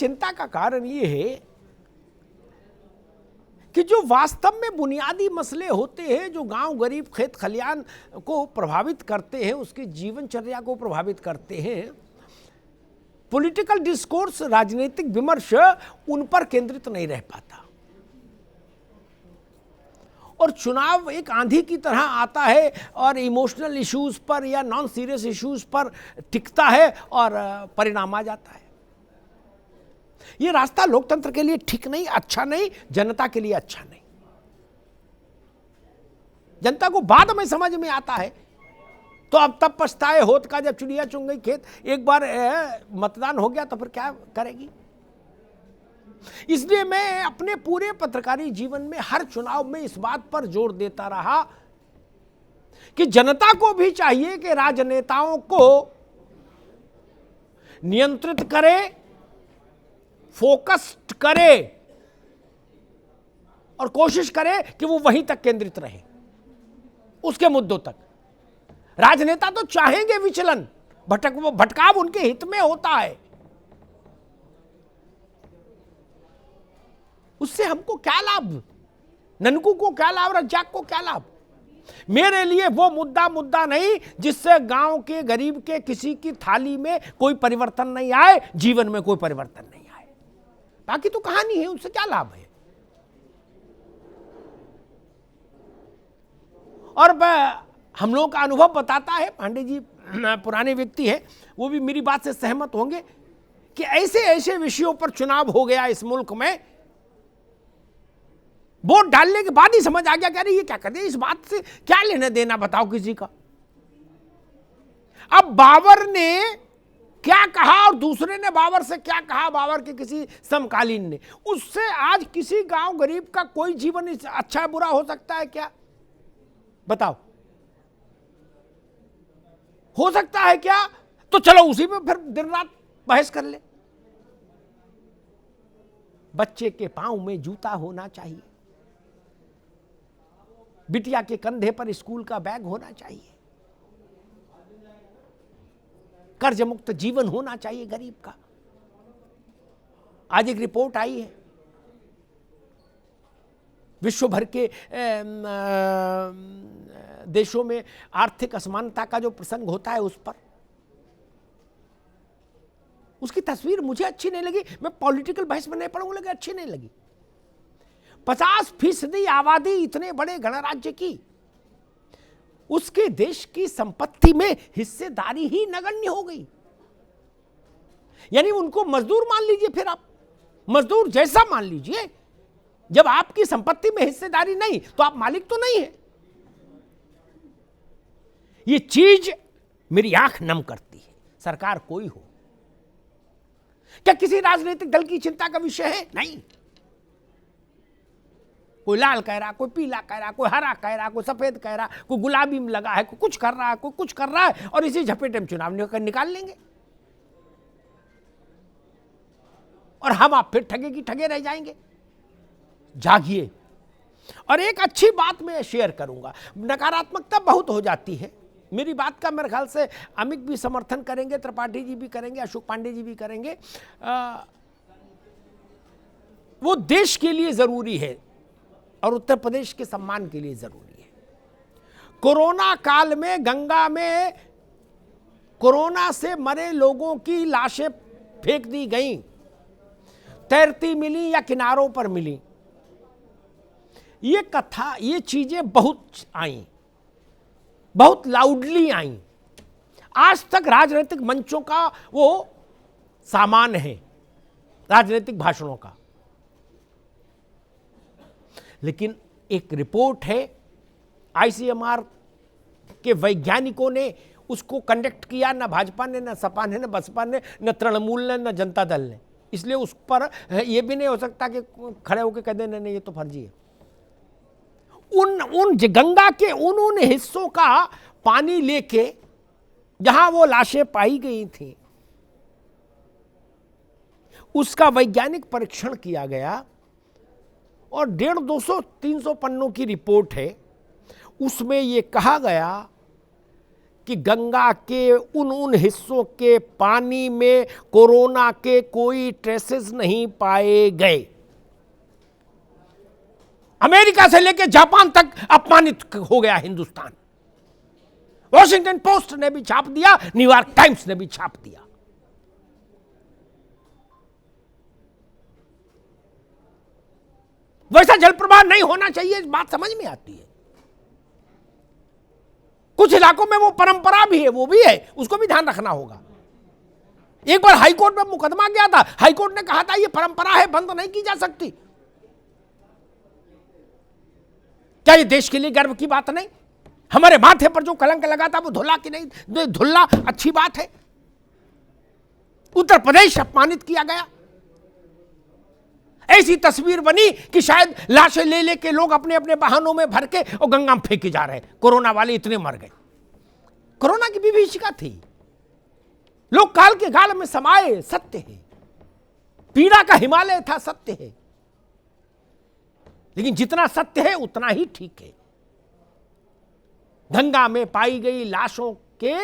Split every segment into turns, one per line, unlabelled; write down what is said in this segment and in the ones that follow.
चिंता का कारण ये है कि जो वास्तव में बुनियादी मसले होते हैं, जो गांव गरीब खेत खलियान को प्रभावित करते हैं, उसकी जीवनचर्या को प्रभावित करते हैं, पॉलिटिकल डिस्कोर्स, राजनीतिक विमर्श उन पर केंद्रित नहीं रह पाता। और चुनाव एक आंधी की तरह आता है और इमोशनल इश्यूज पर या नॉन सीरियस इश्यूज पर टिकता है और परिणाम आ जाता है। ये रास्ता लोकतंत्र के लिए ठीक नहीं, अच्छा नहीं, जनता के लिए अच्छा नहीं। जनता को बाद में समझ में आता है तो अब तब पछताए होत का, जब चिड़िया चुन गई खेत। एक बार मतदान हो गया तो फिर क्या करेगी। इसलिए मैं अपने पूरे पत्रकारी जीवन में हर चुनाव में इस बात पर जोर देता रहा कि जनता को भी चाहिए कि राजनेताओं को नियंत्रित करे, फोकस्ड करे और कोशिश करे कि वो वहीं तक केंद्रित रहे, उसके मुद्दों तक। राजनेता तो चाहेंगे विचलन, भटकाव उनके हित में होता है। उससे हमको क्या लाभ, ननकू को क्या लाभ, रज्जाक को क्या लाभ। मेरे लिए वो मुद्दा नहीं जिससे गांव के गरीब के किसी की थाली में कोई परिवर्तन नहीं आए, जीवन में कोई परिवर्तन नहीं आए। बाकी तो कहानी है, उससे क्या लाभ है। और हम लोगों का अनुभव बताता है, पांडे जी पुराने व्यक्ति हैं, वो भी मेरी बात से सहमत होंगे कि ऐसे ऐसे विषयों पर चुनाव हो गया इस मुल्क में, वोट डालने के बाद ही समझ आ गया कि अरे ये क्या कर दिया, इस बात से क्या लेना देना बताओ किसी का। अब बाबर ने क्या कहा और दूसरे ने बाबर से क्या कहा, बाबर के किसी समकालीन ने, उससे आज किसी गांव गरीब का कोई जीवन अच्छा बुरा हो सकता है क्या? बताओ, हो सकता है क्या? तो चलो उसी पे फिर दिन रात बहस कर ले। बच्चे के पांव में जूता होना चाहिए, बिटिया के कंधे पर स्कूल का बैग होना चाहिए, कर्ज मुक्त जीवन होना चाहिए गरीब का। आज एक रिपोर्ट आई है, विश्व भर के देशों में आर्थिक असमानता का जो प्रसंग होता है उस पर, उसकी तस्वीर मुझे अच्छी नहीं लगी। मैं पॉलिटिकल बहस में नहीं पढ़ूंगा, लेकिन अच्छी नहीं लगी। 50% आबादी इतने बड़े गणराज्य की, उसके देश की संपत्ति में हिस्सेदारी ही नगण्य हो गई। यानी उनको मजदूर मान लीजिए, फिर आप मजदूर जैसा मान लीजिए। जब आपकी संपत्ति में हिस्सेदारी नहीं तो आप मालिक तो नहीं है। ये चीज मेरी आंख नम करती है। सरकार कोई हो, क्या किसी राजनीतिक दल की चिंता का विषय है? नहीं। कोई लाल कह रहा, कोई पीला कह रहा, कोई हरा कह रहा, कोई सफेद कह रहा, कोई गुलाबी में लगा है, कोई कुछ कर रहा है, कोई कुछ कर रहा है, और इसी झपेटे में चुनाव निकाल लेंगे और हम आप फिर ठगे की ठगे रह जाएंगे। जागिए। और एक अच्छी बात मैं शेयर करूंगा, नकारात्मकता बहुत हो जाती है। मेरी बात का मेरे ख्याल से अमित भी समर्थन करेंगे, त्रिपाठी जी भी करेंगे, अशोक पांडे जी भी करेंगे। वो देश के लिए जरूरी है और उत्तर प्रदेश के सम्मान के लिए जरूरी है। कोरोना काल में गंगा में कोरोना से मरे लोगों की लाशें फेंक दी गईं, तैरती मिली या किनारों पर मिली। ये कथा, ये चीजें बहुत आई, बहुत लाउडली आई। आज तक राजनीतिक मंचों का वो सामान है, राजनीतिक भाषणों का। लेकिन एक रिपोर्ट है, आईसीएमआर के वैज्ञानिकों ने उसको कंडक्ट किया, न भाजपा ने, न सपा ने, न बसपा ने, न तृणमूल ने, न जनता दल ने। इसलिए उस पर यह भी नहीं हो सकता कि खड़े होकर कह दें नहीं ये तो फर्जी है। उन गंगा के उन हिस्सों का पानी लेके जहां वो लाशें पाई गई थी, उसका वैज्ञानिक परीक्षण किया गया और 150-200-300 पन्नों की रिपोर्ट है। उसमें ये कहा गया कि गंगा के उन हिस्सों के पानी में कोरोना के कोई ट्रेसेस नहीं पाए गए। अमेरिका से लेकर जापान तक अपमानित हो गया हिंदुस्तान। वॉशिंगटन पोस्ट ने भी छाप दिया, न्यूयॉर्क टाइम्स ने भी छाप दिया। वैसा जलप्रवाह नहीं होना चाहिए, इस बात समझ में आती है। कुछ इलाकों में वो परंपरा भी है, वो भी है, उसको भी ध्यान रखना होगा। एक बार हाईकोर्ट में मुकदमा गया था, हाईकोर्ट ने कहा था ये परंपरा है, बंद नहीं की जा सकती। क्या ये देश के लिए गर्व की बात नहीं? हमारे माथे पर जो कलंक लगा था वो धुला कि नहीं धुला? अच्छी बात है। उत्तर प्रदेश अपमानित किया गया। ऐसी तस्वीर बनी कि शायद लाशें ले लेके लोग अपने अपने वाहनों में भर के और गंगा में फेंके जा रहे हैं। कोरोना वाले इतने मर गए। कोरोना की विभीषिका थी, लोग काल के गाल में समाये, सत्य है। पीड़ा का हिमालय था, सत्य है। लेकिन जितना सत्य है उतना ही ठीक है। गंगा में पाई गई लाशों के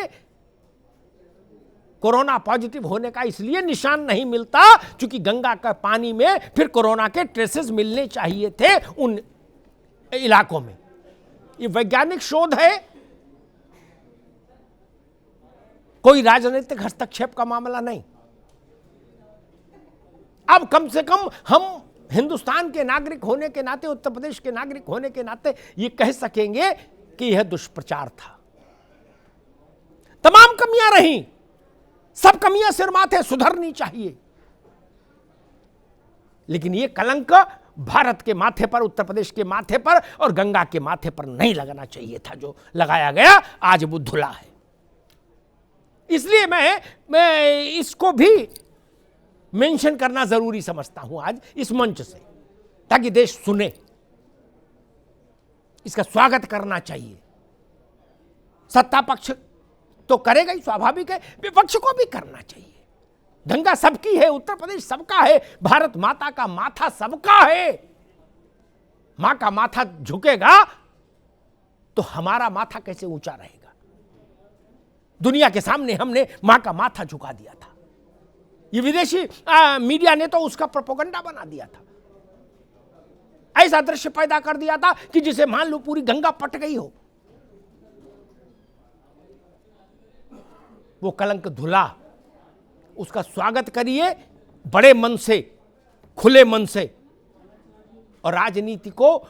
कोरोना पॉजिटिव होने का इसलिए निशान नहीं मिलता क्योंकि गंगा का पानी में फिर कोरोना के ट्रेसेस मिलने चाहिए थे उन इलाकों में। ये वैज्ञानिक शोध है, कोई राजनीतिक हस्तक्षेप का मामला नहीं। अब कम से कम हम हिंदुस्तान के नागरिक होने के नाते, उत्तर प्रदेश के नागरिक होने के नाते ये कह सकेंगे कि यह दुष्प्रचार था। तमाम कमियां रहीं, सब कमियां सिर माथे सुधरनी चाहिए, लेकिन यह कलंक भारत के माथे पर, उत्तर प्रदेश के माथे पर और गंगा के माथे पर नहीं लगना चाहिए था। जो लगाया गया आज वो धुला है। इसलिए मैं इसको भी मेंशन करना जरूरी समझता हूं आज इस मंच से, ताकि देश सुने। इसका स्वागत करना चाहिए। सत्ता पक्ष तो करेगा ही, स्वाभाविक है, विपक्ष को भी करना चाहिए। गंगा सबकी है, उत्तर प्रदेश सबका है, भारत माता का माथा सबका है। मां का माथा झुकेगा तो हमारा माथा कैसे ऊंचा रहेगा? दुनिया के सामने हमने मां का माथा झुका दिया था। ये विदेशी मीडिया ने तो उसका प्रोपेगेंडा बना दिया था, ऐसा दृश्य पैदा कर दिया था कि जिसे मान लो पूरी गंगा पट गई हो। वो कलंक धुला, उसका स्वागत करिए बड़े मन से, खुले मन से। और राजनीति को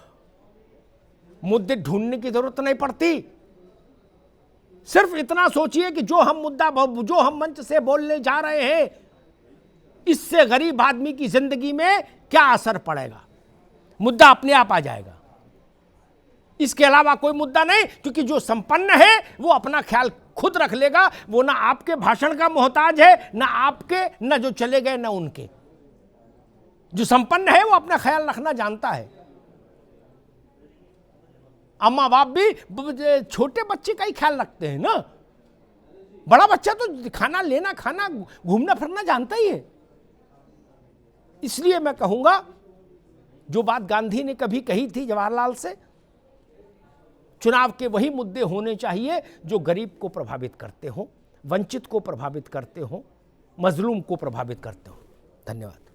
मुद्दे ढूंढने की जरूरत नहीं पड़ती। सिर्फ इतना सोचिए कि जो हम मंच से बोलने जा रहे हैं, इससे गरीब आदमी की जिंदगी में क्या असर पड़ेगा। मुद्दा अपने आप आ जाएगा। इसके अलावा कोई मुद्दा नहीं, क्योंकि जो संपन्न है वो अपना ख्याल खुद रख लेगा। वो ना आपके भाषण का मोहताज है, ना आपके, ना जो चले गए, ना उनके। जो संपन्न है वो अपना ख्याल रखना जानता है। अम्मा बाप भी छोटे बच्चे का ही ख्याल रखते हैं ना। बड़ा बच्चा तो खाना लेना, खाना, घूमना फिरना जानता ही है। इसलिए मैं कहूंगा, जो बात गांधी ने कभी कही थी जवाहरलाल से, चुनाव के वही मुद्दे होने चाहिए जो गरीब को प्रभावित करते हो, वंचित को प्रभावित करते हो, मजलूम को प्रभावित करते हो। धन्यवाद।